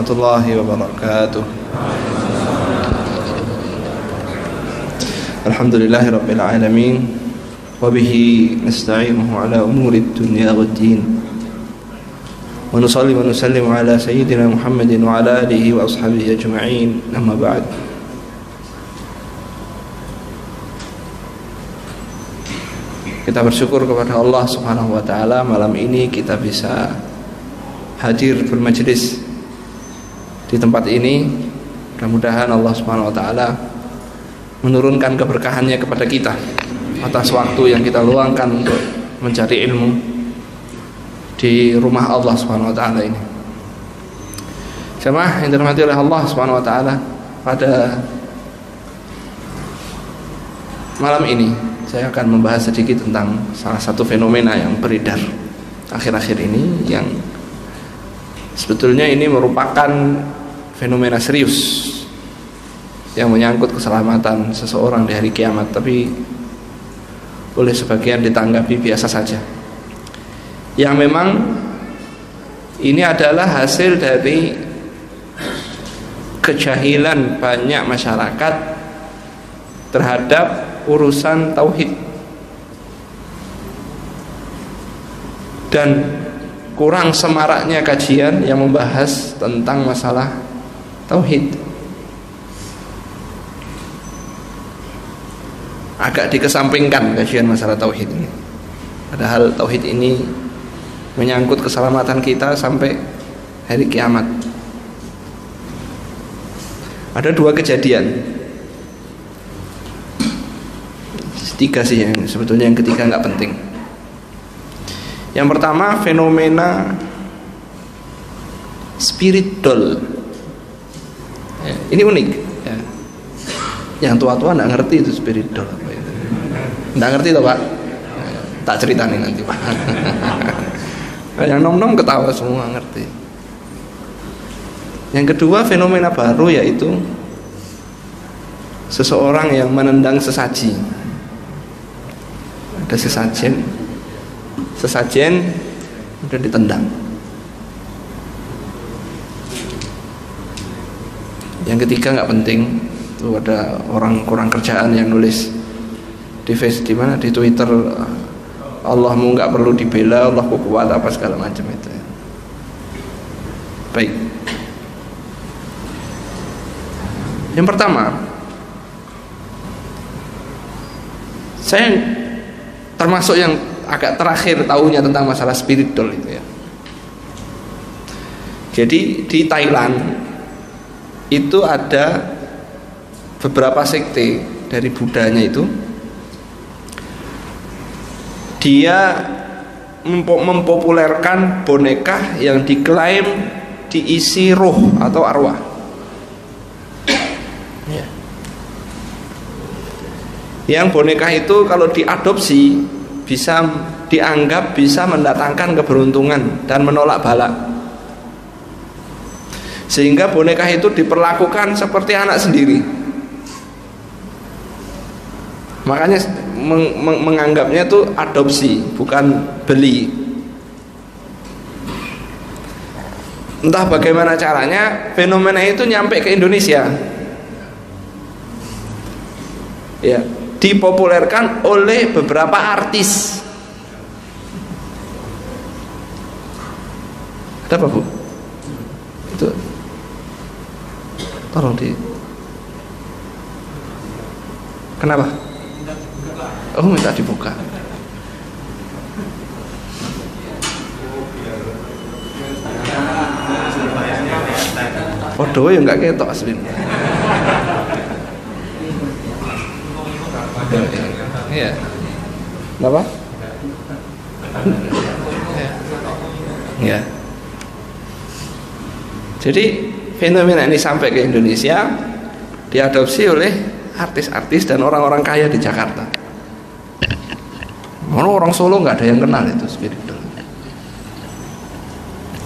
warahmatullahi wabarakatuh. Alhamdulillahi rabbil alamin, wa bihi nasta'inuhu ala umurid dunya waddin, wa nusalli wa nusallimu ala sayyidina Muhammadin wa ala alihi wa ashabihi ajma'in, amma ba'd. Kita bersyukur kepada Allah Subhanahu wa taala, malam ini kita bisa hadir bermajlis di tempat ini. Mudah-mudahan Allah Subhanahu wa taala menurunkan keberkahannya kepada kita atas waktu yang kita luangkan untuk mencari ilmu di rumah Allah Subhanahu wa taala ini. Jemaah yang dirahmati oleh Allah Subhanahu wa taala, pada malam ini saya akan membahas sedikit tentang salah satu fenomena yang beredar akhir-akhir ini, yang sebetulnya ini merupakan fenomena serius yang menyangkut keselamatan seseorang di hari kiamat, tapi oleh sebagian ditanggapi biasa saja. Yang memang ini adalah hasil dari kejahilan banyak masyarakat terhadap urusan tauhid, dan kurang semaraknya kajian yang membahas tentang masalah tauhid. Agak dikesampingkan kajian masalah tauhid ini, padahal tauhid ini menyangkut keselamatan kita sampai hari kiamat. Ada dua kejadian, tiga sih yang sebetulnya, yang ketiga nggak penting. Yang pertama, fenomena spirit doll. Ini unik ya. Yang tua-tua nggak ngerti itu spirit doll. Nggak ngerti toh Pak? Tak ceritain nanti Pak. Yang nom-nom ketawa semua ngerti. Yang kedua, fenomena baru, yaitu seseorang yang menendang sesaji. Ada sesajen udah ditendang. Yang ketiga nggak penting, itu ada orang kurang kerjaan yang nulis di Facebook, di mana, di Twitter, Allahmu nggak perlu dibela, Allahku kuat, apa segala macam itu. Baik. Yang pertama, saya termasuk yang agak terakhir tahunya tentang masalah spiritual itu ya. Jadi di Thailand itu ada beberapa sekte dari Budanya itu, dia mempopulerkan boneka yang diklaim diisi roh atau arwah ya. Yang boneka itu kalau diadopsi bisa dianggap bisa mendatangkan keberuntungan dan menolak bala, sehingga boneka itu diperlakukan seperti anak sendiri. Makanya menganggapnya itu adopsi, bukan beli. Entah bagaimana caranya fenomena itu nyampe ke Indonesia ya, dipopulerkan oleh beberapa artis. Ada apa Bu? Itu tolong di. Kenapa? Oh, minta dibuka. Waduh, ya nggak ketok asli. Iya. Kenapa? Ya. Jadi fenomena ini sampai ke Indonesia, diadopsi oleh artis-artis dan orang-orang kaya di Jakarta. Mana orang Solo nggak ada yang kenal itu spiritual.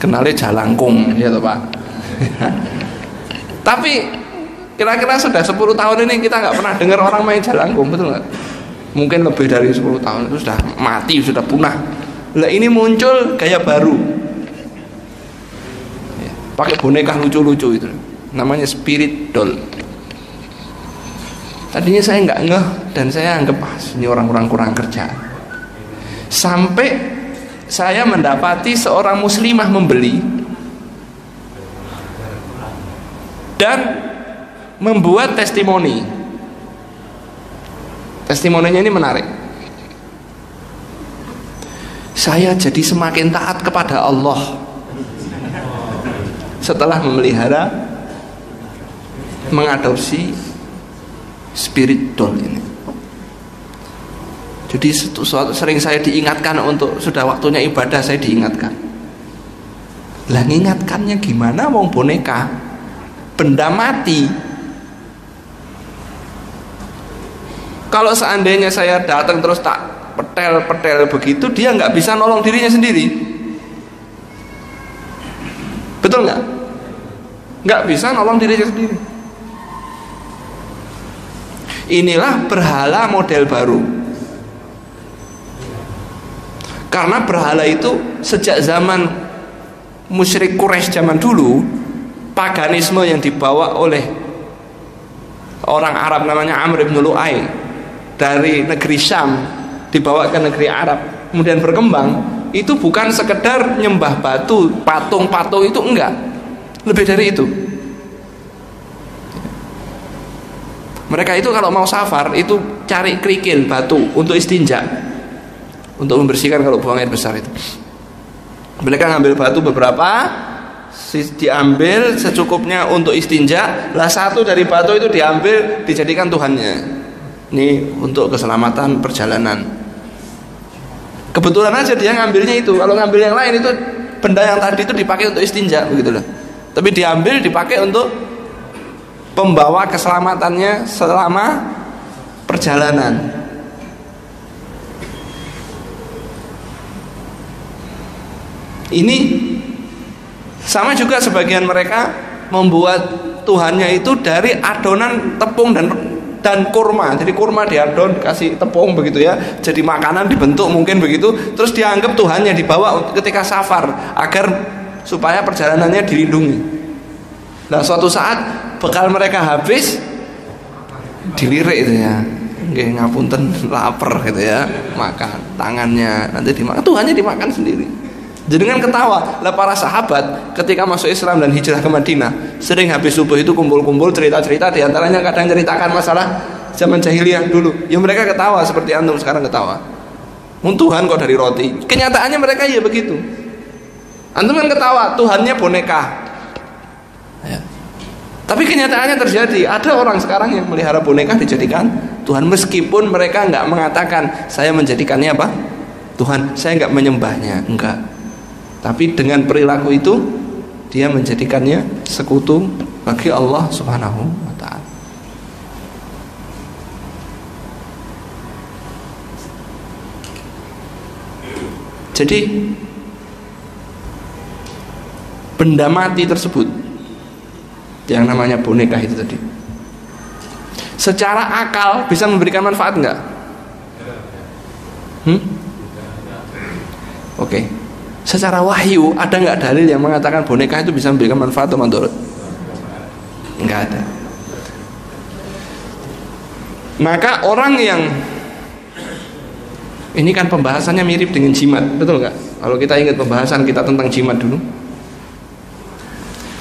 Kenalnya Jalangkung, ya toh Pak. Tapi kira-kira sudah 10 tahun ini kita nggak pernah dengar orang main Jalangkung, betul nggak? Mungkin lebih dari 10 tahun itu sudah mati, sudah punah. Lah ini muncul gaya baru. pakai boneka lucu-lucu itu, namanya spirit doll. Tadinya saya nggak ngeh dan saya anggap ini orang-orang kurang kerjaan. Sampai saya mendapati seorang muslimah membeli dan membuat testimoni. Testimoninya ini menarik. Saya jadi semakin taat kepada Allah setelah memelihara, mengadopsi spirit doll ini. Jadi sering saya diingatkan untuk sudah waktunya ibadah, saya diingatkan. Lah ngingatkannya gimana, wong boneka benda mati. Kalau seandainya saya datang terus tak petel begitu, dia nggak bisa nolong dirinya sendiri. Betul nggak? Nggak bisa nolong dirinya sendiri. Inilah berhala model baru. Karena berhala itu sejak zaman musyrik Quraisy zaman dulu, paganisme yang dibawa oleh orang Arab namanya Amr bin Lu'ay dari negeri Syam dibawa ke negeri Arab, kemudian berkembang, itu bukan sekedar nyembah batu, patung-patung itu enggak, lebih dari itu. Mereka itu kalau mau safar itu cari kerikil batu untuk istinja, untuk membersihkan kalau buang air besar itu. Mereka ngambil batu beberapa, diambil secukupnya untuk istinja. Lah satu dari batu itu diambil dijadikan Tuhannya. Ini untuk keselamatan perjalanan. Kebetulan aja dia ngambilnya itu. Kalau ngambil yang lain itu benda yang tadi itu dipakai untuk istinja begitu loh. Tapi diambil dipakai untuk pembawa keselamatannya selama perjalanan. Ini sama juga sebagian mereka membuat Tuhannya itu dari adonan tepung dan kurma. Jadi kurma diadon kasih tepung begitu ya, jadi makanan dibentuk mungkin begitu, terus dianggap Tuhannya dibawa ketika safar agar supaya perjalanannya dilindungi. Nah suatu saat bekal mereka habis, dilirik itu ya, nggih ngapunten lapar gitu ya, makan tangannya nanti dimakan, Tuhannya dimakan sendiri. Jadi dengan ketawa. Lah para sahabat ketika masuk Islam dan hijrah ke Madinah sering habis subuh itu kumpul-kumpul cerita-cerita, diantaranya kadang ceritakan masalah zaman jahiliyah dulu. Ya mereka ketawa seperti antum sekarang ketawa. Tuhan kok dari roti. Kenyataannya mereka ya begitu. Antum kan ketawa, Tuhannya boneka. Ya. Tapi kenyataannya terjadi. Ada orang sekarang yang melihara boneka dijadikan Tuhan, meskipun mereka nggak mengatakan saya menjadikannya apa? Tuhan, saya nggak menyembahnya, enggak. Tapi dengan perilaku itu dia menjadikannya sekutu bagi Allah Subhanahu wa ta'ala. Jadi benda mati tersebut yang namanya boneka itu tadi, secara akal bisa memberikan manfaat enggak? Oke. Secara wahyu ada nggak dalil yang mengatakan boneka itu bisa memberikan manfaat atau mandorot? Nggak ada. Maka orang yang ini kan pembahasannya mirip dengan jimat, betul nggak? Kalau kita ingat pembahasan kita tentang jimat dulu,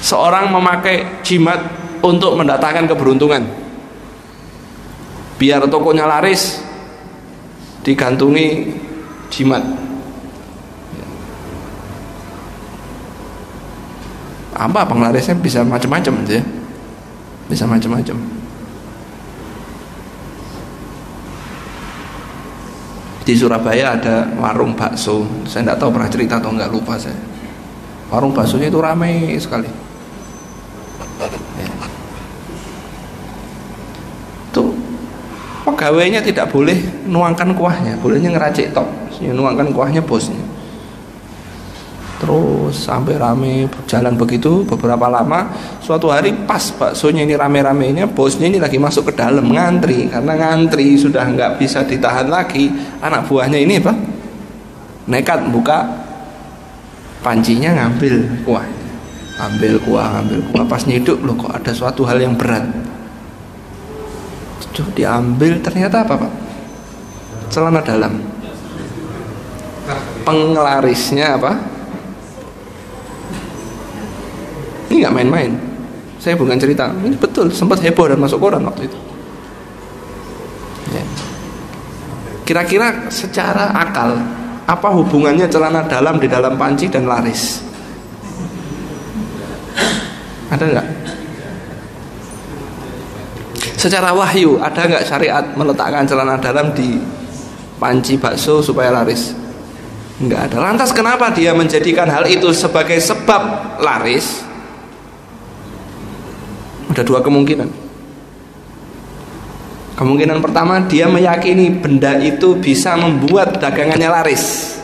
seorang memakai jimat untuk mendatangkan keberuntungan, biar tokonya laris, digantungi jimat. Apa penglarisnya bisa macam-macam gitu ya, bisa macam-macam. Di Surabaya ada warung bakso, saya tidak tahu pernah cerita atau enggak, lupa saya. Warung baksonya itu ramai sekali ya. Tuh pegawainya tidak boleh nuangkan kuahnya, bolehnya ngeracik tok, nuangkan kuahnya bosnya. Terus sampai rame berjalan begitu beberapa lama. Suatu hari pas baksonya ini rame-ramenya, bosnya ini lagi masuk ke dalam ngantri. Karena ngantri sudah nggak bisa ditahan lagi, anak buahnya ini apa? Nekat buka pancinya ngambil kuahnya. ambil kuah, pas nyiduk loh kok ada suatu hal yang berat. Coba diambil, ternyata apa Pak? Celana dalam. Penglarisnya apa? Ini nggak main-main. Saya bukan cerita, ini betul, sempat heboh dan masuk koran waktu itu. Ya. Kira-kira secara akal, apa hubungannya celana dalam di dalam panci dan laris? Ada nggak? Secara wahyu, ada nggak syariat meletakkan celana dalam di panci bakso supaya laris? Nggak ada. Lantas kenapa dia menjadikan hal itu sebagai sebab laris? Ada dua kemungkinan. Kemungkinan pertama, dia meyakini benda itu bisa membuat dagangannya laris.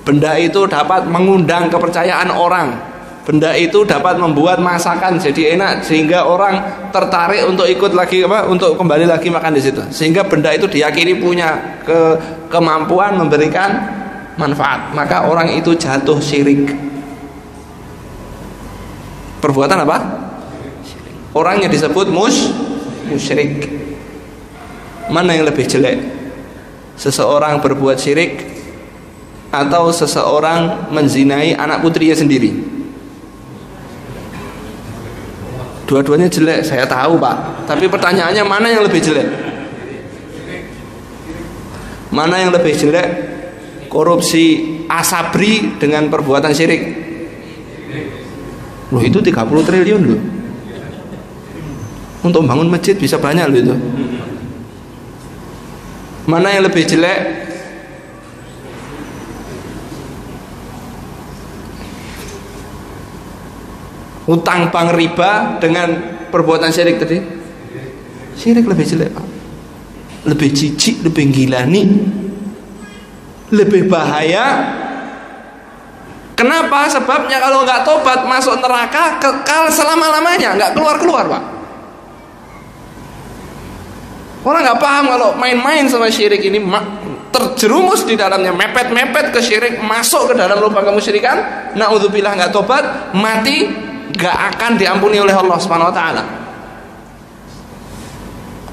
Benda itu dapat mengundang kepercayaan orang. Benda itu dapat membuat masakan jadi enak sehingga orang tertarik untuk ikut lagi untuk kembali lagi makan di situ. Sehingga benda itu diyakini punya kemampuan memberikan manfaat. Maka orang itu jatuh syirik. Perbuatan apa? Orangnya disebut musyrik. Mana yang lebih jelek? Seseorang berbuat syirik atau seseorang menzinai anak putrinya sendiri? Dua-duanya jelek, saya tahu Pak. Tapi pertanyaannya mana yang lebih jelek? Mana yang lebih jelek? Korupsi Asabri dengan perbuatan syirik. Loh itu 30 triliun loh. Untuk bangun masjid bisa banyak loh itu. Mana yang lebih jelek? Utang bank riba dengan perbuatan syirik tadi. Syirik lebih jelek Pak. Lebih jijik, lebih gilani, lebih bahaya. Kenapa? Sebabnya kalau nggak tobat masuk neraka kekal selama-lamanya, nggak keluar-keluar Pak. Orang nggak paham kalau main-main sama syirik ini, terjerumus di dalamnya, mepet-mepet ke syirik, masuk ke dalam lubang kemusyrikan, naudzubillah nggak tobat, mati gak akan diampuni oleh Allah Subhanahu wa taala.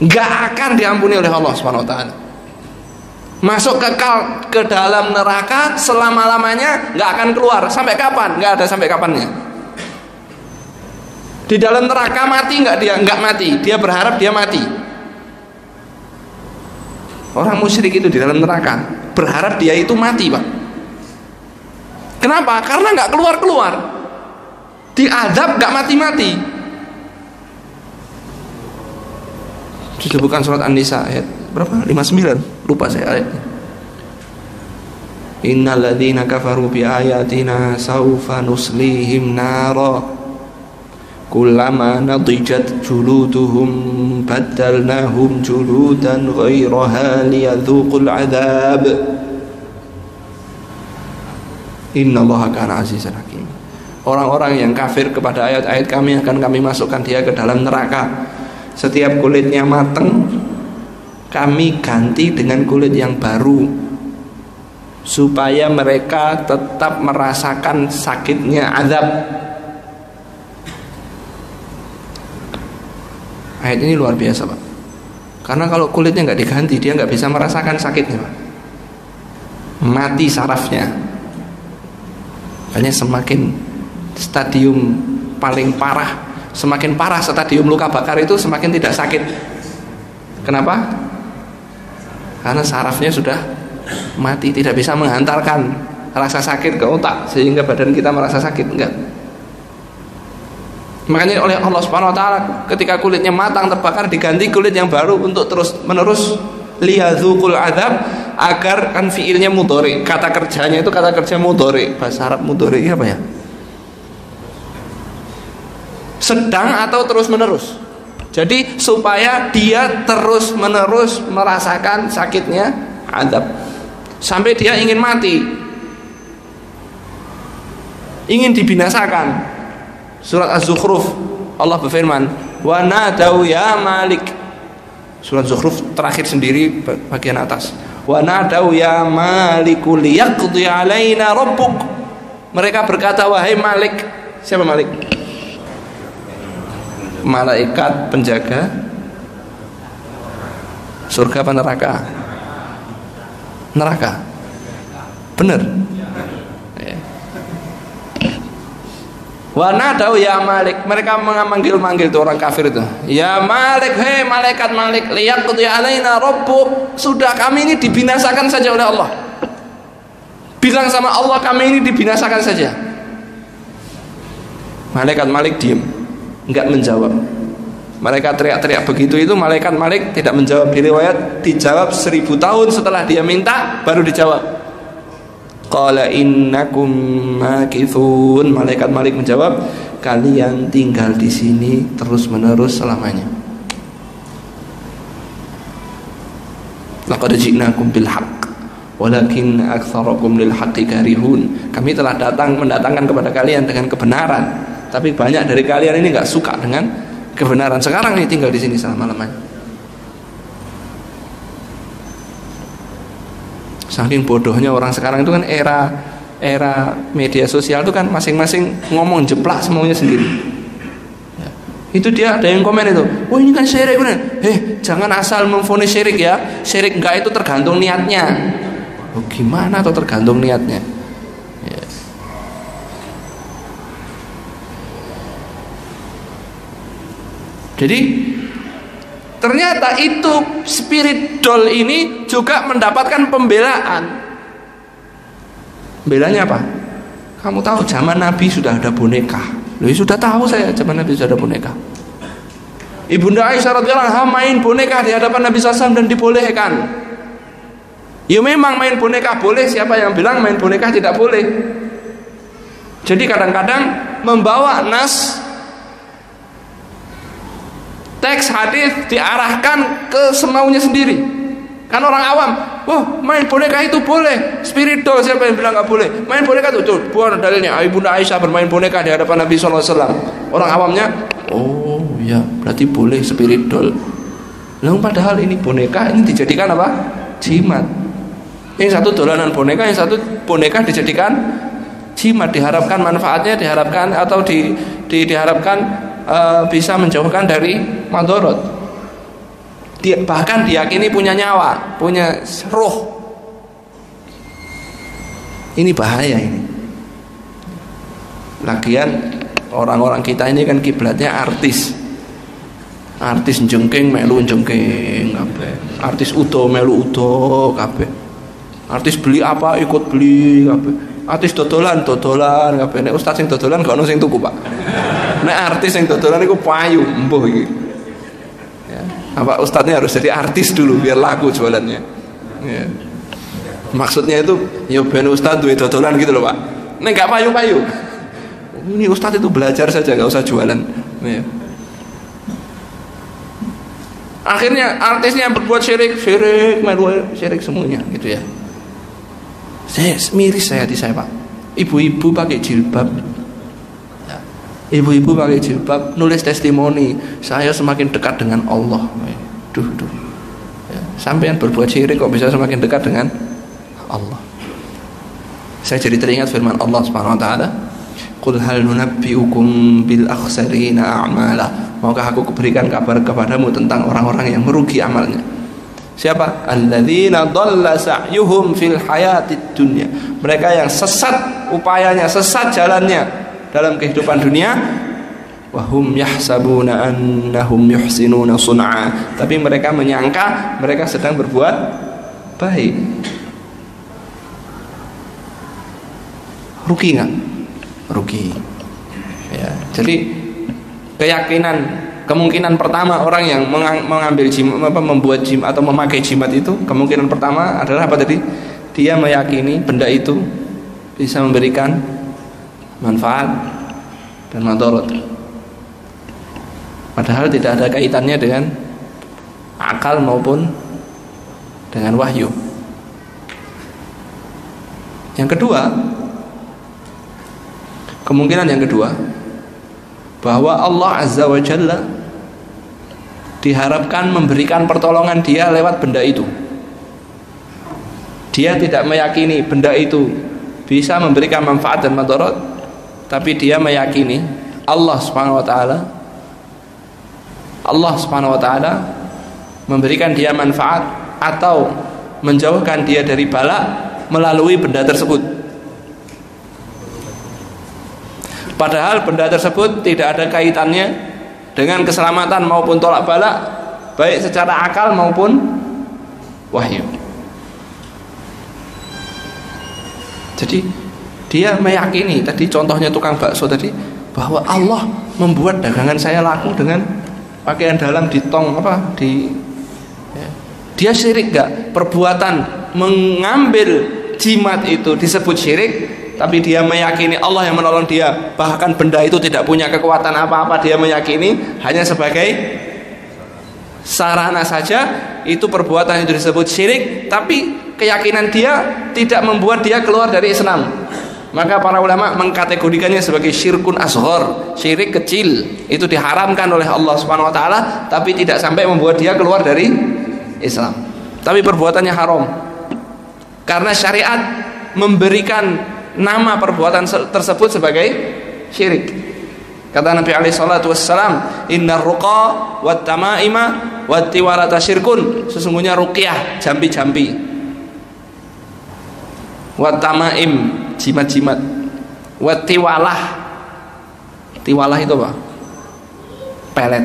Gak akan diampuni oleh Allah Subhanahu wa taala. Masuk kekal ke dalam neraka selama-lamanya, gak akan keluar. Sampai kapan? Gak ada sampai kapannya. Di dalam neraka mati nggak dia? Nggak mati. Dia berharap dia mati. Orang musyrik itu di dalam neraka berharap dia itu mati Pak. Kenapa? Karena nggak keluar-keluar. Diadab gak mati-mati. Disebutkan surat An-Nisa ayat berapa? 59. Lupa saya ayatnya. Innal ladzina kafaru bi ayatina sawfa nuslihim nara kullama nadijat juluduhum baddalnahum juludan ghairaha liyadzuqul adzab. Innallaha kana azizan hakim. Orang-orang yang kafir kepada ayat-ayat kami akan kami masukkan dia ke dalam neraka. Setiap kulitnya mateng, kami ganti dengan kulit yang baru, supaya mereka tetap merasakan sakitnya azab. Ayat ini luar biasa Pak. Karena kalau kulitnya nggak diganti, dia nggak bisa merasakan sakitnya Pak. Mati sarafnya. Makanya semakin stadium paling parah, semakin parah stadium luka bakar itu semakin tidak sakit. Kenapa? Karena sarafnya sudah mati, tidak bisa menghantarkan rasa sakit ke otak sehingga badan kita merasa sakit. Enggak. Makanya oleh Allah Subhanahu wa taala ketika kulitnya matang terbakar diganti kulit yang baru untuk terus menerus liyadzuqul adzab, agar kan fiilnya mudhari, kata kerjanya itu kata kerja mudhari. Bahasa Arab mudhari apa ya? Sedang atau terus menerus. Jadi supaya dia terus menerus merasakan sakitnya azab sampai dia ingin mati, ingin dibinasakan. Surat Az-Zukhruf Allah berfirman, wa nadau ya malik. Surat Zukhruf terakhir sendiri bagian atas, wa nadau ya maliku liyaqdi alaina rabbuk. Mereka berkata, wahai Malik, Siapa Malik? Malaikat penjaga surga apa neraka? Neraka. Bener. Wa nadau ya Malik, mereka memanggil-manggil itu orang kafir itu. Ya Malik, hei malaikat Malik, liyaqdi alaina rabbuk. Sudah, kami ini dibinasakan saja oleh Allah. Bilang sama Allah, kami ini dibinasakan saja. Malaikat Malik diam, enggak menjawab. Mereka teriak-teriak begitu itu, malaikat Malik tidak menjawab. Di riwayat dijawab 1000 tahun setelah dia minta baru dijawab. Qala innakum makithun. Malaikat Malik menjawab, kalian tinggal di sini terus-menerus selamanya. Laqad ji'nakum bil haqq walakin aktsarakum lil haqqi karihun. Kami telah mendatangkan kepada kalian dengan kebenaran, tapi banyak dari kalian ini enggak suka dengan kebenaran. Sekarang ini tinggal di sini selama-lamanya. Saking bodohnya orang sekarang itu kan era media sosial itu kan masing-masing ngomong jeplak semuanya sendiri. Ya. Itu dia ada yang komen itu, oh ini kan syirik bener. Jangan asal memvonis syirik ya. Syirik enggak itu tergantung niatnya. Oh gimana atau tergantung niatnya? Ya. Jadi ternyata itu spirit doll ini juga mendapatkan pembelaan. Belanya apa? Kamu tahu zaman Nabi sudah ada boneka. Loh, sudah tahu saya zaman Nabi sudah ada boneka. Ibunda Aisyah radhiyallahu anha main boneka di hadapan Nabi SAW dan dibolehkan. Ya memang main boneka boleh, siapa yang bilang main boneka tidak boleh? Jadi kadang-kadang membawa nas teks hadis diarahkan ke semaunya sendiri. Kan orang awam, main boneka itu boleh. Spiritual siapa yang bilang nggak boleh? Main boneka itu bukan dalilnya. Ibunda Aisyah bermain boneka di hadapan Nabi SAW. Orang awamnya, oh ya berarti boleh spiritual. Lalu padahal ini boneka ini dijadikan apa? Jimat. Yang satu dolanan boneka, yang satu boneka dijadikan jimat. Diharapkan manfaatnya, diharapkan atau diharapkan bisa menjauhkan dari madorot. Bahkan diyakini punya nyawa, punya roh. Ini bahaya ini. Lagian orang-orang kita ini kan kiblatnya artis. Artis jengking melu jengking kabeh. Artis udo melu udo kabeh. Artis beli apa ikut beli kabeh. Artis dodolan kabeh. Nek ustaz sing dodolan gak ono sing tuku, Pak. Nek artis yang dodolan itu payu embuh iki. Ya. Apa ustadznya harus jadi artis dulu biar laku jualannya. Ya. Maksudnya itu ya ben ustadz duwe dodolan gitu loh, Pak. Nek gak payu-payu. Ini ustadz itu belajar saja, gak usah jualan. Ya. Akhirnya artisnya berbuat syirik semuanya gitu ya. Saya miris saya di saya, Pak. Ibu-ibu pakai jilbab. Ibu-ibu pakai jilbab nulis testimoni, saya semakin dekat dengan Allah. Duh. Ya, sampean berbuat syirik kok bisa semakin dekat dengan Allah. Saya jadi teringat firman Allah Subhanahu wa taala, "Qul hal nunabbiukum bil akhsarina a'mala." Maukah aku berikan kabar kepadamu tentang orang-orang yang merugi amalnya? Siapa? Alladzina dhalla sa'yuhum fil hayatid dunya. Mereka yang sesat upayanya, sesat jalannya dalam kehidupan dunia. Wahum yahsabuna annahum yuhsinuna sun'a. Tapi mereka menyangka mereka sedang berbuat baik. Rugi nggak? Rugi. Ya, jadi kemungkinan pertama orang yang mengambil jimat, membuat jimat atau memakai jimat itu, kemungkinan pertama adalah apa tadi? Dia meyakini benda itu bisa memberikan manfaat dan madharat. Padahal tidak ada kaitannya dengan akal maupun dengan wahyu. Yang kedua, kemungkinan yang kedua, bahwa Allah Azza wa Jalla diharapkan memberikan pertolongan dia lewat benda itu. Dia tidak meyakini benda itu bisa memberikan manfaat dan madharat, tapi dia meyakini Allah Subhanahu wa taala memberikan dia manfaat atau menjauhkan dia dari bala melalui benda tersebut. Padahal benda tersebut tidak ada kaitannya dengan keselamatan maupun tolak bala, baik secara akal maupun wahyu. Jadi dia meyakini, tadi contohnya tukang bakso tadi, bahwa Allah membuat dagangan saya laku dengan pakaian dalam di tong dia syirik gak? Perbuatan mengambil jimat itu disebut syirik, tapi dia meyakini Allah yang menolong dia, bahkan benda itu tidak punya kekuatan apa-apa, dia meyakini hanya sebagai sarana saja, itu perbuatan itu disebut syirik, tapi keyakinan dia tidak membuat dia keluar dari Islam. Maka para ulama mengkategorikannya sebagai syirkun asghar, syirik kecil. Itu diharamkan oleh Allah Subhanahu wa taala, tapi tidak sampai membuat dia keluar dari Islam. Tapi perbuatannya haram. Karena syariat memberikan nama perbuatan tersebut sebagai syirik. Kata Nabi alaihi salatu wassalam, "Innar ruqa wat tamaima wat tiwalata syirkun." Sesungguhnya ruqyah, jampi-jampi. Wat tamaim, jimat-jimat. Wat tiwalah. Tiwalah itu apa? Pelet.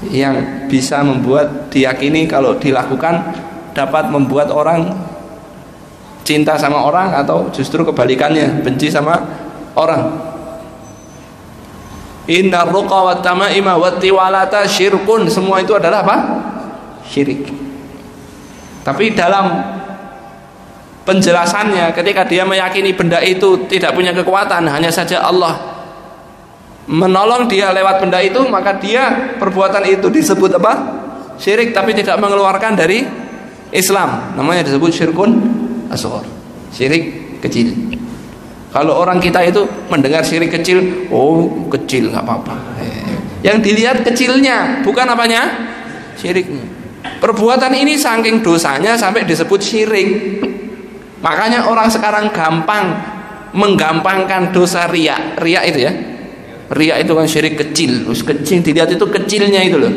Yang bisa membuat diyakini kalau dilakukan dapat membuat orang cinta sama orang, atau justru kebalikannya, benci sama orang. Inna ruqa wat tamaima wat tiwalata syirkun. Semua itu adalah apa? Syirik. Tapi dalam penjelasannya, ketika dia meyakini benda itu tidak punya kekuatan, hanya saja Allah menolong dia lewat benda itu, maka dia perbuatan itu disebut apa? Syirik, tapi tidak mengeluarkan dari Islam. Namanya disebut syirkun asghar, syirik kecil. Kalau orang kita itu mendengar syirik kecil, oh kecil nggak apa-apa. Yang dilihat kecilnya, bukan apanya? Syiriknya. Perbuatan ini saking dosanya sampai disebut syirik. Makanya orang sekarang gampang menggampangkan dosa riya. Riya itu ya, riya itu kan syirik kecil. Terus kecil dilihat itu kecilnya itu loh.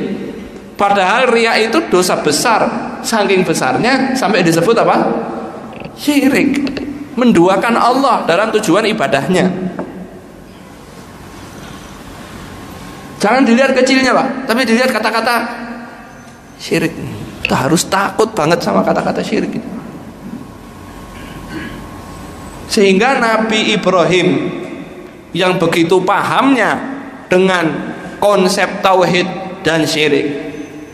Padahal riya itu dosa besar, saking besarnya sampai disebut apa? Syirik. Menduakan Allah dalam tujuan ibadahnya. Jangan dilihat kecilnya Pak, tapi dilihat kata-kata syirik. Kita harus takut banget sama kata-kata syirik itu. Sehingga Nabi Ibrahim yang begitu pahamnya dengan konsep tauhid dan syirik,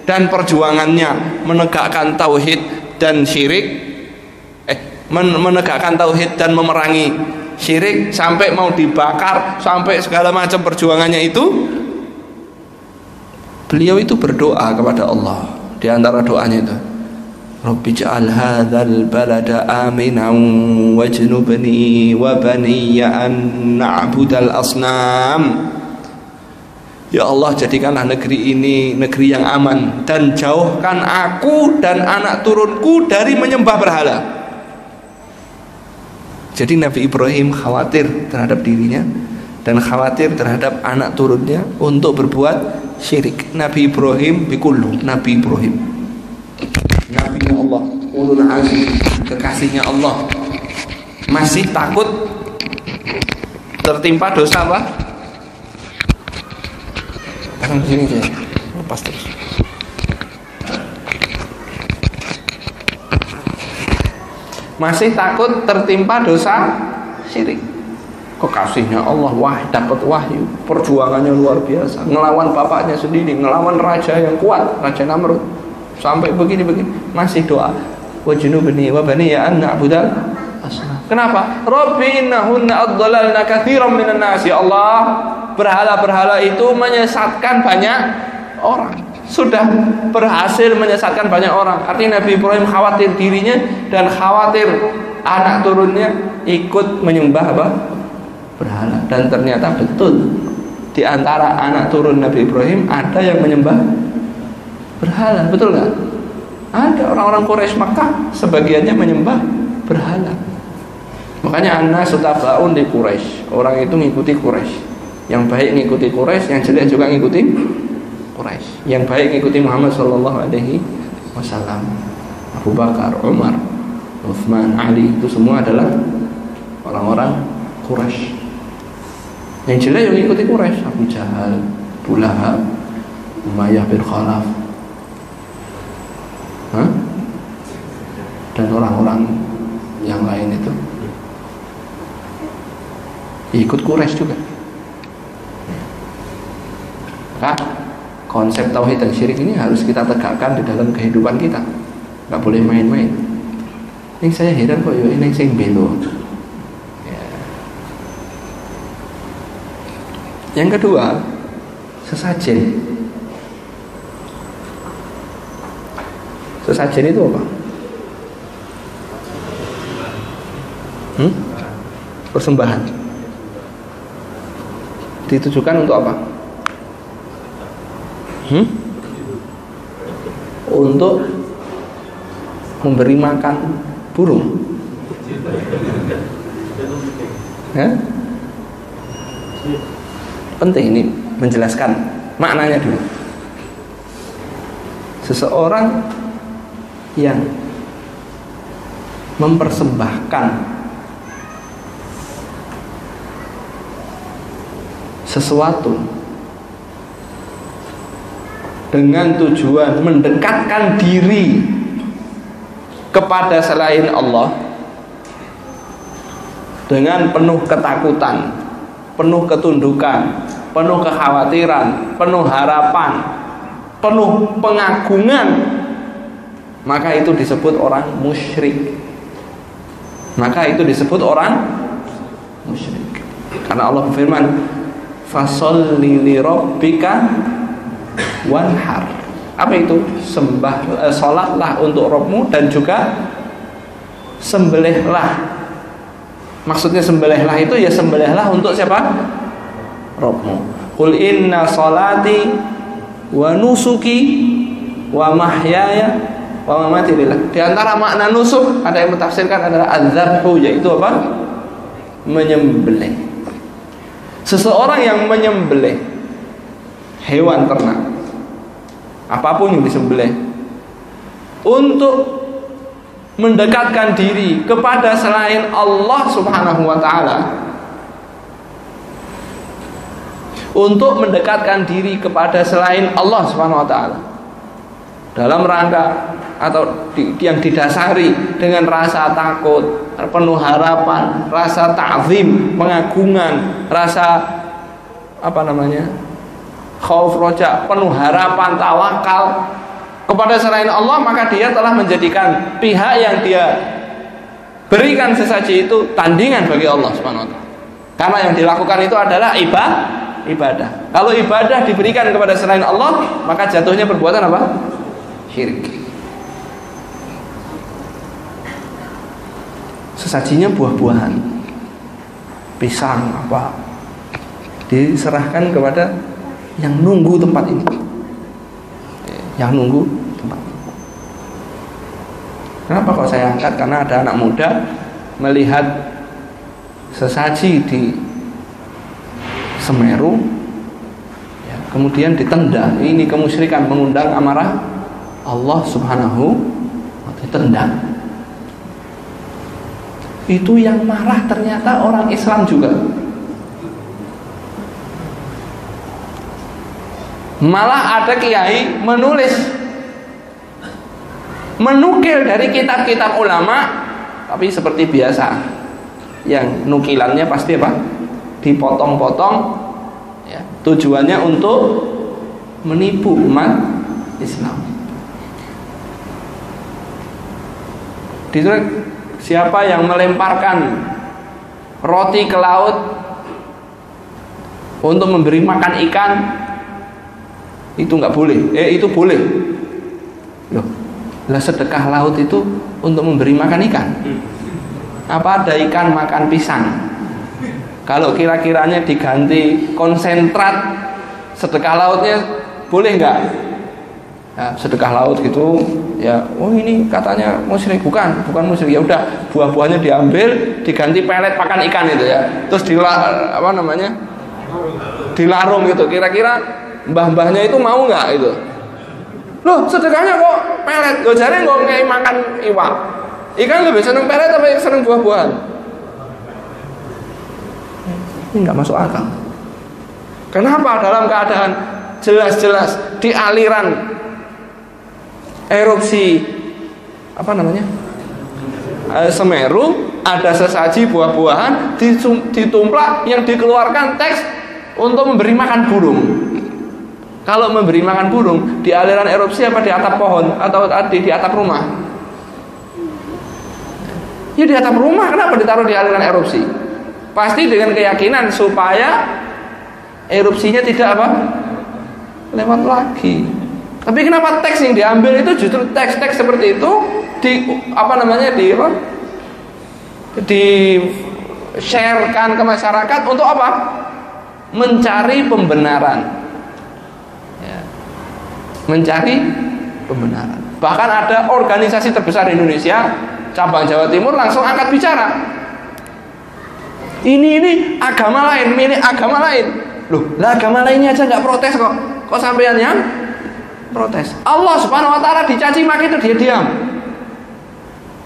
dan perjuangannya menegakkan tauhid dan syirik, menegakkan tauhid dan memerangi syirik, sampai mau dibakar, sampai segala macam perjuangannya itu, beliau itu berdoa kepada Allah. Di antara doanya itu, Rabbi ja'al hadzal balada aminan wajnubni wa baniya an na'budal asnam. Ya Allah, jadikanlah negeri ini negeri yang aman, dan jauhkan aku dan anak turunku dari menyembah berhala. Jadi Nabi Ibrahim khawatir terhadap dirinya dan khawatir terhadap anak turunnya untuk berbuat syirik. Nabi Ibrahim bikullu, Nabi Ibrahim, Nabi Allah, ulul azmi, kekasihnya Allah, masih takut tertimpa dosa apa? Tangan sini aja, lepas terus. Masih takut tertimpa dosa syirik. Kekasihnya Allah, wah, dapat wahyu, perjuangannya luar biasa, ngelawan bapaknya sendiri, ngelawan raja yang kuat, Raja Namrud, sampai begini-begini, masih doa, wajnubni wa baniya an na'budal asnam. Kenapa? Rabbi innahunna addalalna katsiran minan nas. Ya Allah, berhala-berhala itu menyesatkan banyak orang, sudah berhasil menyesatkan banyak orang. Artinya Nabi Ibrahim khawatir dirinya dan khawatir anak turunnya ikut menyembah apa? Berhala. Dan ternyata betul, di antara anak turun Nabi Ibrahim ada yang menyembah berhala, betul nggak? Ada orang-orang Quraisy Makkah sebagiannya menyembah berhala. Makanya an-nasu tabaun di Quraisy. Orang itu ngikuti Quraisy. Yang baik ngikuti Quraisy, yang jelek juga ngikuti Quraisy. Yang baik ngikuti Muhammad sallallahu alaihi wasallam. Abu Bakar, Umar, Utsman, Ali, itu semua adalah orang-orang Quraisy. Yang jelek yang ngikuti Quraisy, Abu Jahal, Abu Lahab, Umayyah bin Khalaf, dan orang-orang yang lain itu ikut Quraisy juga. Maka konsep tauhid dan syirik ini harus kita tegakkan di dalam kehidupan kita. Nggak boleh main-main. Ini saya heran kok ya ini sing belo. Ya. Yang kedua, sesajen. Sesajen itu apa? Persembahan. Ditujukan untuk apa? Untuk memberi makan burung. Penting ini menjelaskan maknanya dulu. Seseorang yang mempersembahkan sesuatu dengan tujuan mendekatkan diri kepada selain Allah dengan penuh ketakutan, penuh ketundukan, penuh kekhawatiran, penuh harapan, penuh pengagungan, maka itu disebut orang musyrik. Maka itu disebut orang musyrik. Karena Allah berfirman, fasholli li rabbika wanhar. Apa itu? Salatlah untuk Rabbmu dan juga sembelihlah. Maksudnya sembelihlah itu ya sembelihlah untuk siapa? Rabbmu. Qul inna salati wa nusuki wa mahyaya wa mamati lillah. Di antara makna nusuk ada yang mentafsirkan adalah adzabhu, yaitu apa? Menyembelih. Seseorang yang menyembelih hewan ternak, apapun yang disembelih, untuk mendekatkan diri kepada selain Allah Subhanahu wa ta'ala, untuk mendekatkan diri kepada selain Allah Subhanahu wa ta'ala dalam rangka atau yang didasari dengan rasa takut, penuh harapan, rasa ta'zim, pengagungan, rasa khauf roja, penuh harapan, tawakal kepada selain Allah, maka dia telah menjadikan pihak yang dia berikan sesaji itu tandingan bagi Allah Subhanahu wa ta'ala. Karena yang dilakukan itu adalah ibadah. Kalau ibadah diberikan kepada selain Allah, maka jatuhnya perbuatan apa? Syirik. Sesajinya buah-buahan, pisang apa, diserahkan kepada yang nunggu tempat ini, yang nunggu tempat ini. Kenapa kok saya angkat? Karena ada anak muda melihat sesaji di Semeru, ya, kemudian ditendang. Ini kemusyrikan, mengundang amarah Allah Subhanahu wa ta'ala, ditendang. Itu yang marah ternyata orang Islam juga. Malah ada kiai menukil dari kitab-kitab ulama, tapi seperti biasa, yang nukilannya pasti apa? Dipotong-potong, ya, tujuannya untuk menipu umat Islam. Siapa yang melemparkan roti ke laut untuk memberi makan ikan, itu nggak boleh. Itu boleh. Loh, lah sedekah laut itu untuk memberi makan ikan. Apa ada ikan makan pisang? Kalau kira-kiranya diganti konsentrat sedekah lautnya boleh nggak? ya, sedekah laut gitu ya, oh ini katanya musyrik, bukan musyrik, ya udah buah-buahnya diambil diganti pelet pakan ikan itu ya, terus dilarung gitu, kira-kira mbah-mbahnya itu mau nggak itu? Loh sedekahnya kok pelet, lo jare kok ngei makan iwak, ikan lebih seneng pelet apa seneng buah-buahan? Ini nggak masuk akal. Kenapa dalam keadaan jelas-jelas di aliran erupsi Semeru ada sesaji buah-buahan ditumplak yang dikeluarkan teks untuk memberi makan burung. Kalau memberi makan burung di aliran erupsi apa di atap pohon atau di atap rumah? Ya di atap rumah. Kenapa ditaruh di aliran erupsi? Pasti dengan keyakinan supaya erupsinya tidak lewat lagi. Tapi kenapa teks yang diambil itu justru teks-teks seperti itu di-sharekan ke masyarakat untuk apa? Mencari pembenaran. Ya. Mencari pembenaran. Bahkan ada organisasi terbesar di Indonesia, cabang Jawa Timur langsung angkat bicara. Ini agama lain, milik agama lain. Loh, lah agama lainnya aja nggak protes kok. Kok sampean yang protes? Allah Subhanahu wa taala dicaci maki itu dia diam.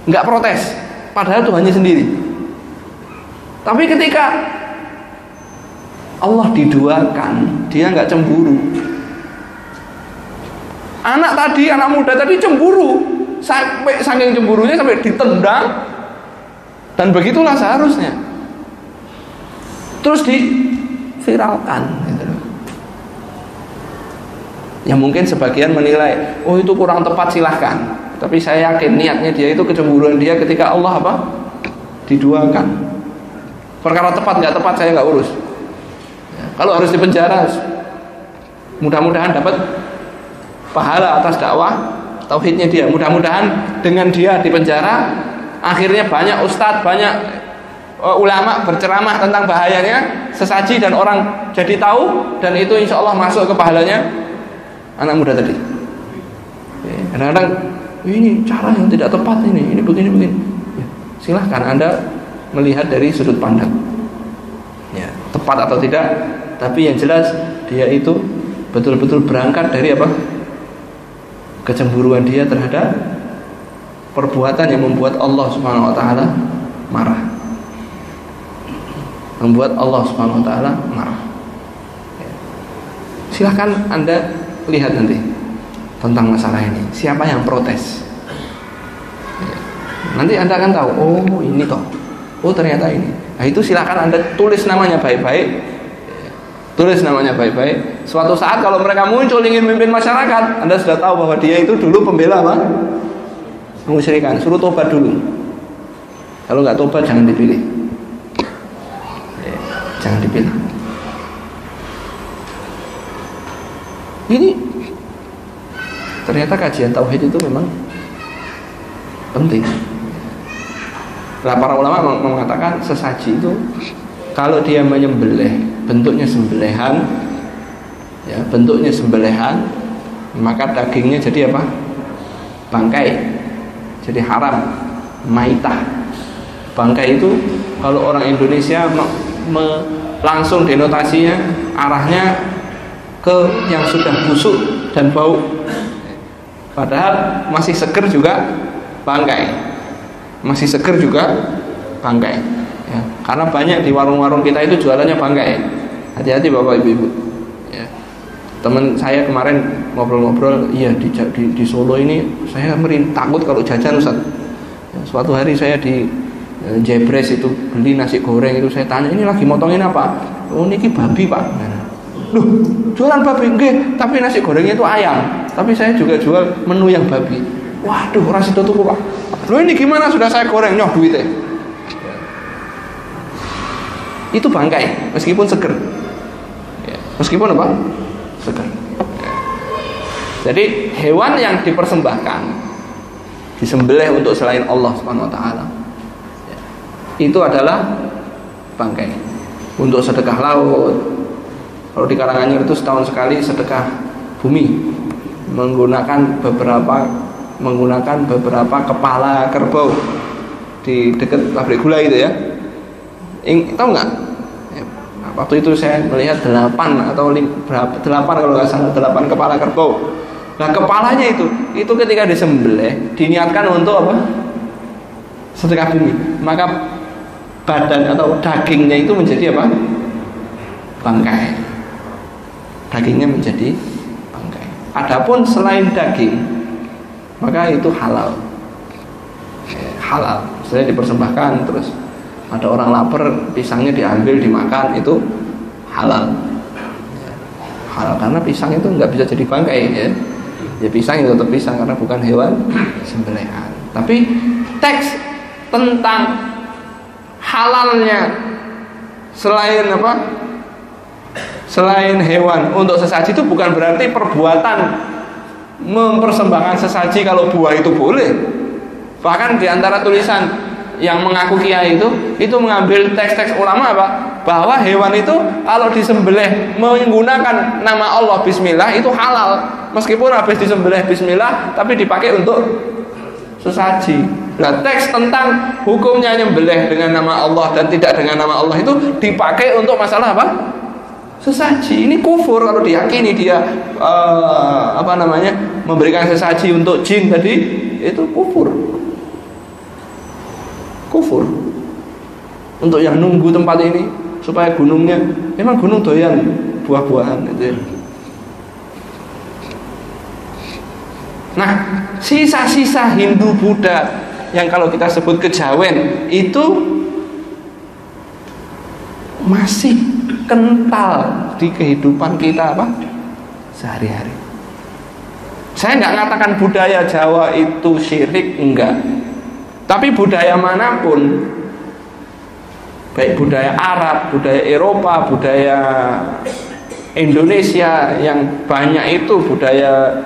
Nggak protes. Padahal Tuhannya sendiri. Tapi ketika Allah diduakan, dia nggak cemburu. Anak muda tadi cemburu. Saking cemburunya sampai ditendang. Dan begitulah seharusnya. Terus diviralkan gitu. Ya mungkin sebagian menilai, oh itu kurang tepat, silahkan. Tapi saya yakin niatnya dia itu kecemburuan dia ketika Allah diduakan. Perkara tepat nggak tepat saya nggak urus. Ya, kalau harus dipenjara, mudah-mudahan dapat pahala atas dakwah tauhidnya dia. Mudah-mudahan dengan dia dipenjara, akhirnya banyak ustadz, banyak ulama berceramah tentang bahayanya sesaji dan orang jadi tahu, dan itu insya Allah masuk ke pahalanya anak muda tadi. Kadang-kadang ini cara yang tidak tepat, ini begini. Ya, silahkan Anda melihat dari sudut pandang. Ya, tepat atau tidak, tapi yang jelas dia itu betul-betul berangkat dari kecemburuan dia terhadap perbuatan yang membuat Allah Subhanahu wa taala marah. Membuat Allah Subhanahu wa taala marah. Silahkan Anda lihat nanti tentang masalah ini, siapa yang protes. Nanti Anda akan tahu, oh ini toh, oh ternyata ini. Nah itu silahkan Anda tulis namanya baik-baik. Tulis namanya baik-baik. Suatu saat kalau mereka muncul ingin memimpin masyarakat, Anda sudah tahu bahwa dia itu dulu pembela kemusyrikan. Suruh tobat dulu. Kalau nggak tobat jangan dipilih. Jangan dipilih. Ini ternyata kajian tauhid itu memang penting. Nah, para ulama mengatakan sesaji itu kalau dia menyembelih, bentuknya sembelihan, ya, bentuknya sembelihan, maka dagingnya jadi bangkai, jadi haram, maitah. Bangkai itu kalau orang Indonesia langsung denotasinya arahnya ke yang sudah busuk dan bau, padahal masih seger juga bangkai, ya, karena banyak di warung-warung kita itu jualannya bangkai. Hati-hati Bapak Ibu. Ya. Teman saya kemarin ngobrol-ngobrol, iya di Solo ini saya takut kalau jajan Ustaz. Ya, suatu hari saya di Jebres itu beli nasi goreng itu, saya tanya ini lagi motongin apa? Oh ini babi Pak. Loh jualan babi? Nggih, tapi nasi gorengnya itu ayam, tapi saya juga jual menu yang babi. Waduh orang situ tuh Pak. Loh ini gimana, sudah saya goreng nyoh duitnya. Itu bangkai meskipun seger, meskipun seger. Jadi hewan yang dipersembahkan, disembelih untuk selain Allah Subhanahu wa taala, itu adalah bangkai. Untuk sedekah laut, kalau di Karanganyar itu setahun sekali sedekah bumi, menggunakan beberapa kepala kerbau di dekat pabrik gula itu ya. Tahu nggak? Waktu itu saya melihat 8 atau 8 kalau nggak salah, 8 kepala kerbau. Nah kepalanya itu ketika disembelih diniatkan untuk apa? Sedekah bumi. Maka badan atau dagingnya itu menjadi apa? Bangkai. Dagingnya menjadi bangkai. Adapun selain daging, maka itu halal. Halal. Saya dipersembahkan, terus ada orang lapar, pisangnya diambil dimakan, itu halal. Halal karena pisang itu nggak bisa jadi bangkai ya. Ya pisang itu tetap pisang karena bukan hewan sembelihan. Tapi teks tentang halalnya selain apa? Selain hewan untuk sesaji itu bukan berarti perbuatan mempersembahkan sesaji kalau buah itu boleh. Bahkan di antara tulisan yang mengaku kiai itu mengambil teks-teks ulama apa? Bahwa hewan itu kalau disembelih menggunakan nama Allah bismillah itu halal. Meskipun habis disembelih bismillah tapi dipakai untuk sesaji. Nah, teks tentang hukumnya nyembelih dengan nama Allah dan tidak dengan nama Allah itu dipakai untuk masalah apa? Sesaji. Ini kufur kalau diyakini dia memberikan sesaji untuk jin tadi, itu kufur. Kufur. Untuk yang nunggu tempat ini supaya gunungnya, memang gunung doyan buah-buahan itu ya. Nah, sisa-sisa Hindu Buddha yang kalau kita sebut kejawen itu masih kental di kehidupan kita apa? Sehari-hari. Saya nggak mengatakan budaya Jawa itu syirik, enggak. Tapi budaya manapun, baik budaya Arab, budaya Eropa, budaya Indonesia yang banyak itu budaya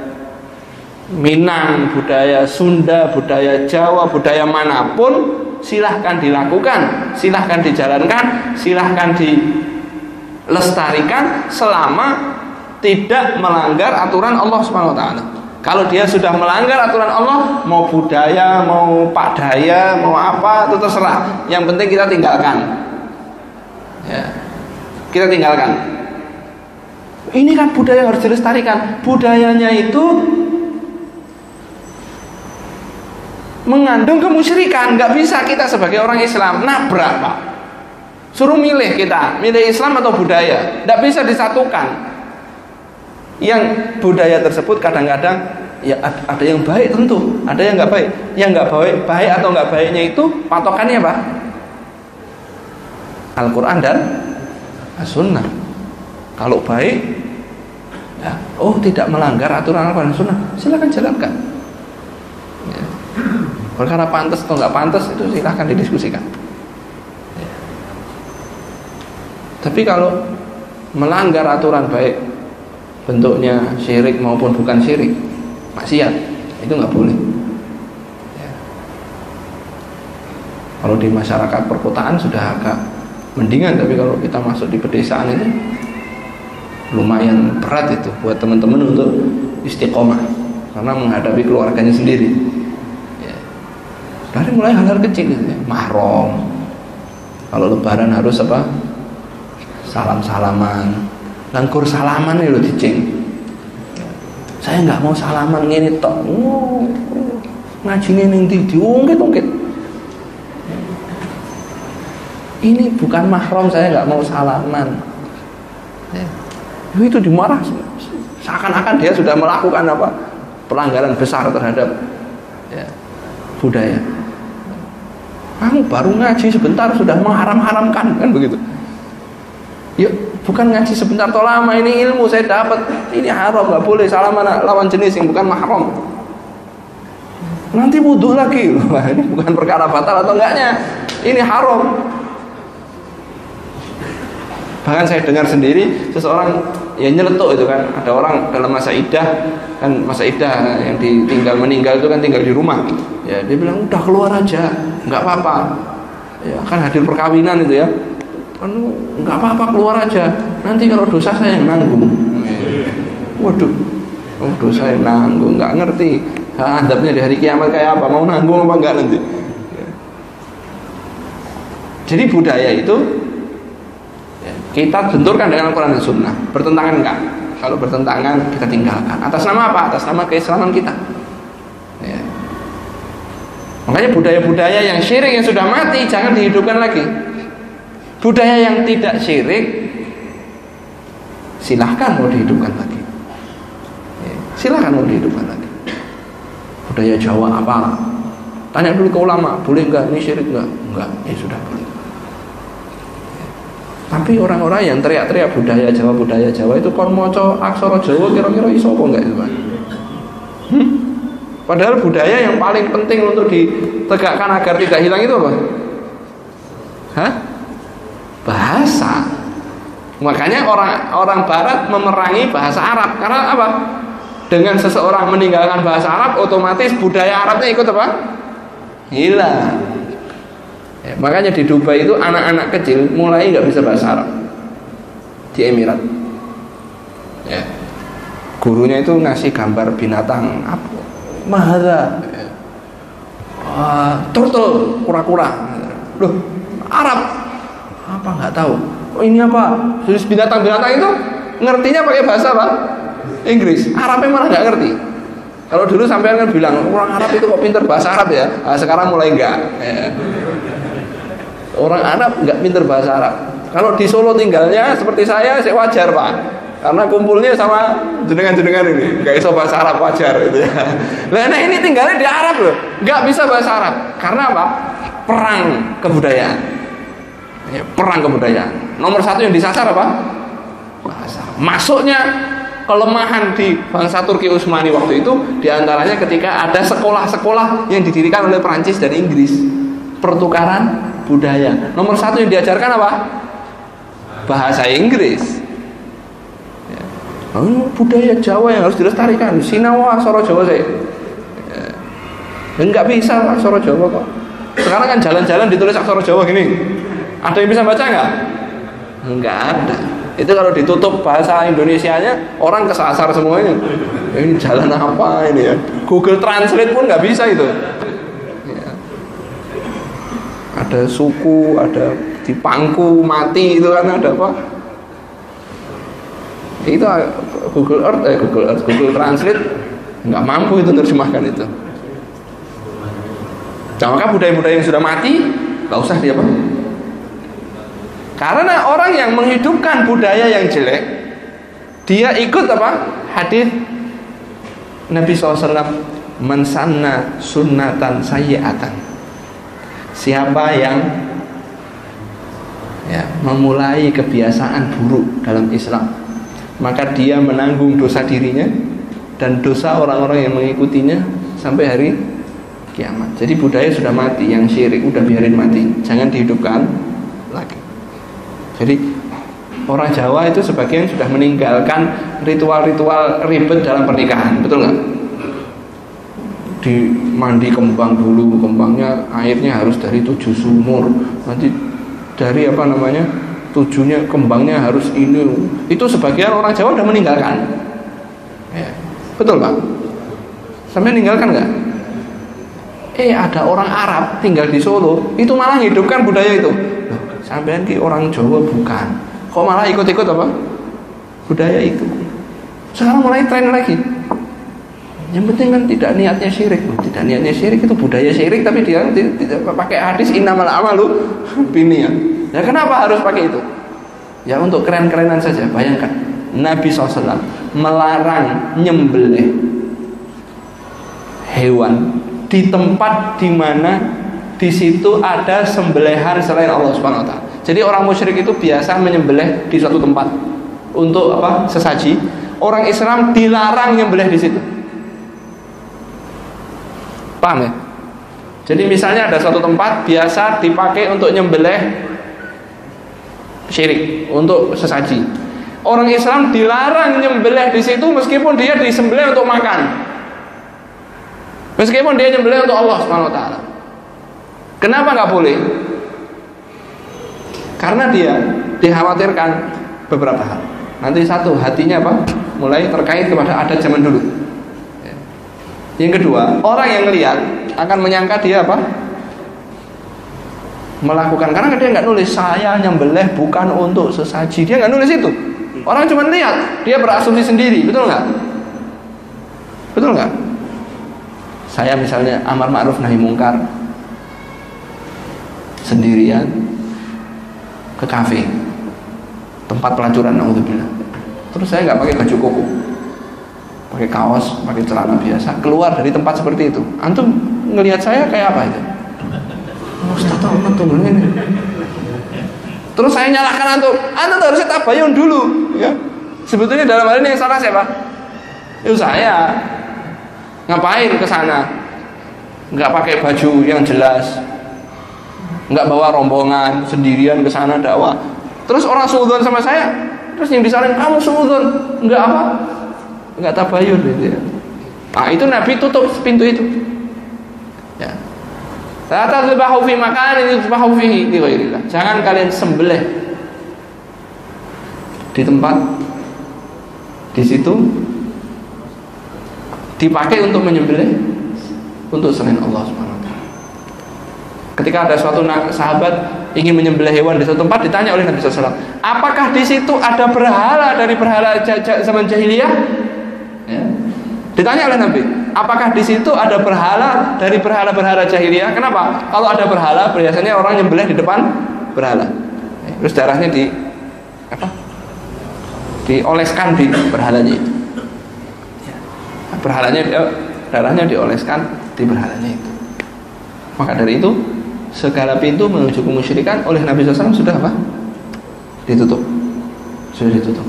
Minang, budaya Sunda, budaya Jawa, budaya manapun silahkan dilakukan, silahkan dijalankan, silahkan dilestarikan selama tidak melanggar aturan Allah Subhanahu wa taala. Kalau dia sudah melanggar aturan Allah, mau budaya, mau padaya, mau apa itu terserah. Yang penting kita tinggalkan. Ya. Kita tinggalkan. Ini kan budaya harus dilestarikan. Budayanya itu mengandung kemusyrikan. Nggak bisa kita sebagai orang Islam nabrak, Pak. Suruh milih kita, milih Islam atau budaya. Nggak bisa disatukan. Yang budaya tersebut kadang-kadang ya ada yang baik tentu, ada yang nggak baik. Yang nggak baik atau nggak baiknya itu patokannya apa? Al-Quran dan As-Sunnah. Kalau baik, ya, tidak melanggar aturan Al-Quran dan Sunnah, silakan jalankan. Ya. Perkara pantas atau nggak pantas itu silahkan didiskusikan. Ya. Tapi kalau melanggar aturan baik, bentuknya syirik maupun bukan syirik, maksiat, itu nggak boleh. Ya. Kalau di masyarakat perkotaan sudah agak mendingan, tapi kalau kita masuk di pedesaan itu lumayan berat itu buat teman-teman untuk istiqomah karena menghadapi keluarganya sendiri. Ya. Dari mulai hal-hal kecil gitu ya. Mahram, kalau lebaran harus apa? Salam-salaman. Langkur salaman nih lo diceng. Saya nggak mau salaman ngene tok. Ngajine ning ndi diungkit-ungkit. Ini bukan mahram, saya nggak mau salaman. Itu dimarah. Seakan-akan dia sudah melakukan apa? Pelanggaran besar terhadap budaya. Kamu baru ngaji sebentar sudah mengharam-haramkan, kan begitu? Yuk, bukan ngaji sebentar atau lama, ini ilmu saya dapat, ini haram, nggak boleh salaman lawan jenis yang bukan mahram. Nanti wudhu lagi. Wah, ini bukan perkara batal atau enggaknya, ini haram. Bahkan saya dengar sendiri seseorang yang nyeletuk itu kan, ada orang dalam masa iddah, kan masa iddah yang ditinggal meninggal itu kan tinggal di rumah. Ya, dia bilang udah keluar aja, nggak apa-apa. Ya, kan hadir perkawinan itu ya. Kan nggak apa-apa keluar aja, nanti kalau dosa saya yang nanggung. Waduh, Oh, dosa yang nanggung, nggak ngerti adabnya di hari kiamat kayak apa, mau nanggung apa enggak nanti. Jadi budaya itu kita benturkan dengan Al-Quran dan Sunnah. Bertentangan enggak? Kalau bertentangan kita tinggalkan. Atas nama apa? Atas nama keislaman kita. Ya. Makanya budaya-budaya yang syirik yang sudah mati jangan dihidupkan lagi. Budaya yang tidak syirik silahkan mau dihidupkan lagi. Ya. Silahkan mau dihidupkan lagi. Budaya Jawa apa? Tanya dulu ke ulama, boleh enggak? Ini syirik enggak? Enggak, ya sudah boleh. Tapi orang-orang yang teriak-teriak budaya Jawa itu kon moco aksara Jawa kira-kira iso apa enggak itu, Pak? Padahal budaya yang paling penting untuk ditegakkan agar tidak hilang itu apa? Hah? Bahasa. Makanya orang barat memerangi bahasa Arab karena apa? Dengan seseorang meninggalkan bahasa Arab, otomatis budaya Arabnya ikut apa? Hilang. Ya, makanya di Dubai itu anak-anak kecil mulai nggak bisa bahasa Arab di Emirat. Ya. Gurunya itu ngasih gambar binatang apa? Mahada. Turtle, kura-kura. Loh, Arab? Apa nggak tahu? Oh ini apa? Jenis binatang-binatang itu ngertinya pakai bahasa apa? Inggris. Arabnya malah nggak ngerti. Kalau dulu sampean kan bilang orang Arab itu kok pinter bahasa Arab ya. Nah, sekarang mulai enggak. Ya. Orang Arab nggak pinter bahasa Arab. Kalau di Solo tinggalnya seperti saya wajar, Pak. Karena kumpulnya sama jenengan-jenengan ini, nggak bisa bahasa Arab, wajar gitu ya. Nah ini tinggalnya di Arab loh, nggak bisa bahasa Arab. Karena apa? Perang kebudayaan. Ya, perang kebudayaan. Nomor satu yang disasar apa? Bahasa. Masuknya kelemahan di bangsa Turki Utsmani waktu itu diantaranya ketika ada sekolah-sekolah yang didirikan oleh Perancis dan Inggris, pertukaran budaya. Nomor satu yang diajarkan apa? Bahasa Inggris. Ya. Budaya Jawa yang harus dilestarikan. Sinawa aksara Jawa saya. Ya. Enggak bisa aksara Jawa kok. Sekarang kan jalan-jalan ditulis aksara Jawa gini. Ada yang bisa baca enggak? Enggak ada. Itu kalau ditutup bahasa Indonesianya orang kesasar semuanya. Ini jalan apa ini ya? Google Translate pun nggak bisa itu. Ya. Ada suku, ada di pangku mati itu kan ada apa? Itu Google Earth, Google Translate nggak mampu itu terjemahkan itu. Nah, maka budaya-budaya yang sudah mati nggak usah dia apa? Karena orang yang menghidupkan budaya yang jelek, dia ikut apa? Hadis Nabi SAW, man sanna sunnatan sayyi'atan. Siapa yang memulai kebiasaan buruk dalam Islam, maka dia menanggung dosa dirinya dan dosa orang-orang yang mengikutinya sampai hari kiamat. Jadi budaya sudah mati, yang syirik udah biarin mati, jangan dihidupkan lagi. Jadi orang Jawa itu sebagian sudah meninggalkan ritual-ritual ribet dalam pernikahan, betul nggak? Di mandi kembang dulu, kembangnya airnya harus dari 7 sumur, nanti dari apa namanya 7-nya kembangnya harus ini. Itu sebagian orang Jawa sudah meninggalkan. Ya. Betul Pak? Sampai meninggalkan nggak? Ada orang Arab tinggal di Solo, itu malah hidupkan budaya itu. Sampean ki orang Jawa bukan, kok malah ikut-ikut apa? Budaya itu. Sekarang mulai tren lagi. Yang penting kan tidak niatnya syirik. Tidak niatnya syirik itu budaya syirik, tapi dia tidak pakai hadis innamal a'malu binniyat. Ya kenapa harus pakai itu? Ya untuk keren-kerenan saja. Bayangkan Nabi SAW melarang nyembelih hewan di tempat di mana di situ ada sembelihan selain Allah Subhanahu wa taala. Jadi orang musyrik itu biasa menyembelih di suatu tempat untuk apa? Sesaji. Orang Islam dilarang nyembelih di situ. Paham ya? Jadi misalnya ada suatu tempat biasa dipakai untuk nyembelih syirik, untuk sesaji. Orang Islam dilarang nyembelih di situ meskipun dia disembelih untuk makan. Meskipun dia nyembelih untuk Allah Subhanahu wa taala. Kenapa nggak boleh? Karena dia dikhawatirkan beberapa hal. Nanti satu, hatinya apa? Mulai terkait kepada adat zaman dulu. Yang kedua, orang yang melihat akan menyangka dia apa? Melakukan, karena dia nggak nulis saya nyembelih bukan untuk sesaji, dia nggak nulis itu. Orang cuma lihat, dia berasumsi sendiri, betul nggak? Betul nggak? Saya misalnya amar ma'ruf nahi mungkar sendirian ke kafe, tempat pelacuran, naudzubillah. Terus saya nggak pakai baju koko, pakai kaos, pakai celana biasa, keluar dari tempat seperti itu. Antum ngelihat saya kayak apa itu? Ustaz tahu ini. Terus saya nyalahkan antum harusnya tabayun dulu, ya. Sebetulnya dalam hal ini yang salah siapa? Itu saya. Ngapain ke sana? Nggak pakai baju yang jelas, nggak bawa rombongan, sendirian ke sana dakwah. Terus orang suudzon sama saya, terus yang disalahin kamu suudzon, nggak apa? Nggak tabayun gitu ya. Nah, itu Nabi tutup pintu itu. Ya. La tadhbahu fi makanin yudhbahu fihi li ghairillah. Jangan kalian sembelih di tempat di situ dipakai untuk menyembelih untuk selain Allah Subhanahu wa taala. Ketika ada suatu sahabat ingin menyembelih hewan di suatu tempat, ditanya oleh Nabi sallallahu alaihi wasallam, "Apakah di situ ada berhala dari berhala zaman jahiliyah?" Ya. Ditanya oleh Nabi, apakah di situ ada berhala dari berhala-berhala jahiliyah? Kenapa? Kalau ada berhala, biasanya orang nyembelih di depan berhala. Terus darahnya dioleskan di berhalanya itu. Darahnya dioleskan di berhalanya itu. Maka dari itu, segala pintu menuju kemusyrikan oleh Nabi SAW sudah apa? Ditutup. Sudah ditutup.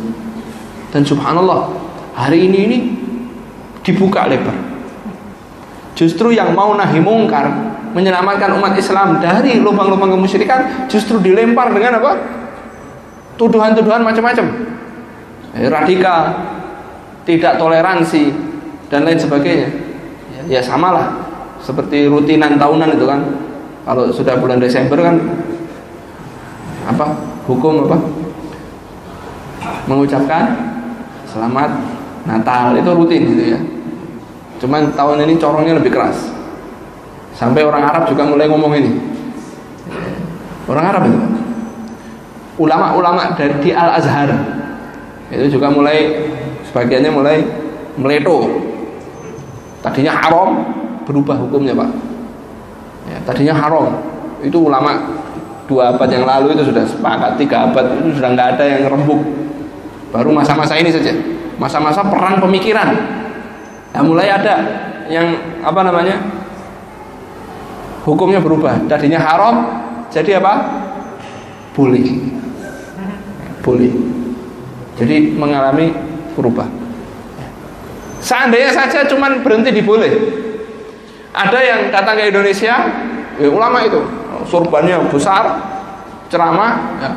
Dan subhanallah, hari ini dibuka lebar. Justru yang mau nahi mungkar, menyelamatkan umat Islam dari lubang-lubang kemusyrikan, justru dilempar dengan apa? Tuduhan-tuduhan macam-macam. Radikal, tidak toleransi, dan lain sebagainya. Ya samalah seperti rutinan tahunan itu kan. Kalau sudah bulan Desember kan hukum mengucapkan selamat Natal, itu rutin gitu ya. Cuman tahun ini corongnya lebih keras. Sampai orang Arab juga mulai ngomong ini. Orang Arab itu, ulama-ulama di Al-Azhar itu juga mulai, sebagiannya mulai meleto. Tadinya haram, berubah hukumnya Pak. Ya, tadinya haram, itu ulama 2 abad yang lalu itu sudah sepakat, 3 abad itu sudah nggak ada yang rembuk. Baru masa-masa ini saja, masa-masa perang pemikiran. Nah, mulai ada yang hukumnya berubah. Tadinya haram, jadi apa? Boleh. Jadi mengalami berubah. Seandainya saja cuman berhenti di boleh. Ada yang datang ke Indonesia, ulama itu, sorbannya besar, ceramah. Ya.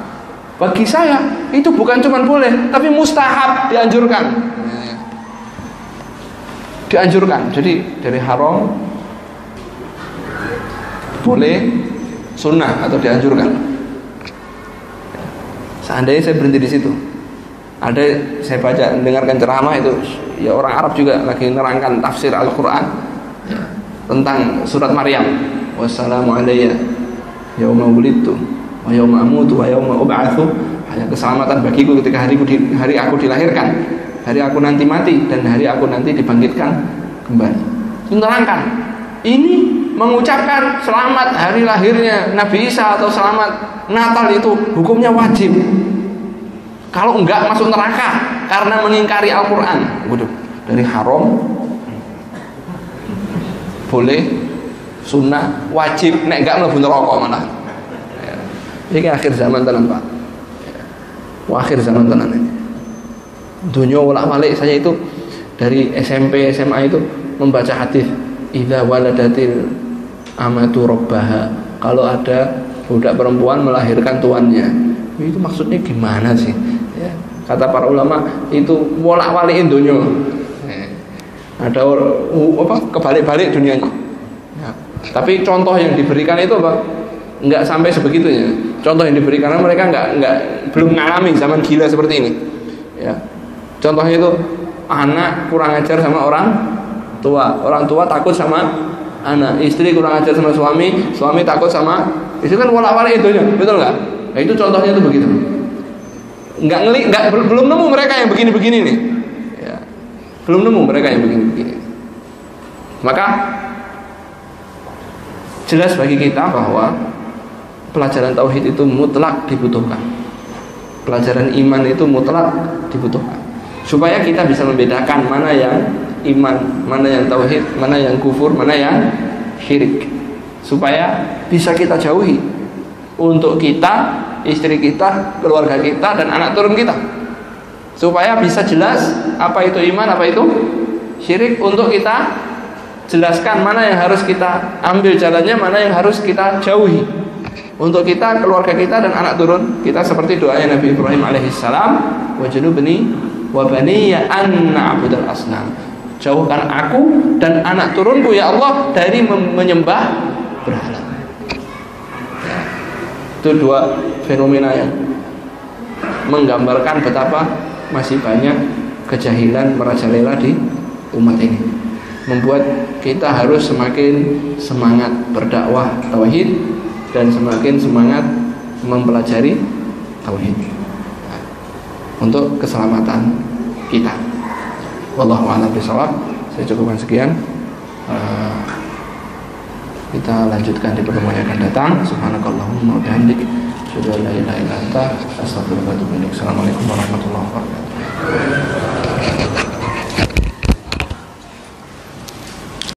Bagi saya itu bukan cuman boleh, tapi mustahab, dianjurkan. Dianjurkan. Jadi dari haram boleh, sunnah atau dianjurkan. Seandainya saya berhenti di situ, ada saya baca, dengarkan ceramah itu, ya orang Arab juga lagi nerangkan tafsir Al-Quran tentang surat Maryam. Wassalamu alayya yauma wulidtu wa yauma amutu wa yauma ub'atsu. Hanya keselamatan bagiku ketika hari aku dilahirkan, hari aku nanti mati, dan hari aku nanti dibangkitkan kembali. Menerangkan ini, mengucapkan selamat hari lahirnya Nabi Isa atau selamat Natal itu hukumnya wajib. Kalau enggak masuk neraka karena mengingkari Al-Quran. Waduh, dari haram boleh, sunnah, wajib, nek enggak mlebu neraka malah. Ini akhir zaman tenan Pak. Akhir zaman tenan ini. Dunia ulak-walik saya itu dari SMP, SMA itu membaca hadis idza waladatil amatu rabbaha. Kalau ada budak perempuan melahirkan tuannya. Itu maksudnya gimana sih? Ya, kata para ulama itu wolak-walikin dunia. Ada kebalik-balik dunianya. Ya. Tapi contoh yang diberikan itu enggak sampai sebegitunya. Contoh yang diberikan mereka belum mengalami zaman gila seperti ini. Ya. Contohnya itu anak kurang ajar sama orang tua takut sama anak, istri kurang ajar sama suami takut sama istri, kan walak-walik itu, betul nggak? Nah, itu contohnya itu begitu. Belum nemu mereka yang begini-begini nih. Ya. Belum nemu mereka yang begini-begini. Maka jelas bagi kita bahwa pelajaran tauhid itu mutlak dibutuhkan. Pelajaran iman itu mutlak dibutuhkan. Supaya kita bisa membedakan mana yang iman, mana yang tauhid, mana yang kufur, mana yang syirik. Supaya bisa kita jauhi untuk kita, istri kita, keluarga kita, dan anak turun kita. Supaya bisa jelas apa itu iman, apa itu syirik, untuk kita jelaskan mana yang harus kita ambil jalannya, mana yang harus kita jauhi untuk kita, keluarga kita, dan anak turun kita, seperti doanya Nabi Ibrahim alaihissalam, wajnubni wa baniya an na'budal asnam, jauhkan aku dan anak turunku ya Allah dari menyembah berhala. Itu dua fenomena yang menggambarkan betapa masih banyak kejahilan merajalela di umat ini, membuat kita harus semakin semangat berdakwah tauhid dan semakin semangat mempelajari tauhid untuk keselamatan kita. Wallahu a'lam bishawab. Saya cukupkan sekian. Kita lanjutkan di pertemuan yang akan datang. Subhanakallahumma wa bihamdik, asyhadu an la ilaha illa anta, astaghfiruka wa atubu ilaik. Assalamualaikum warahmatullahi wabarakatuh.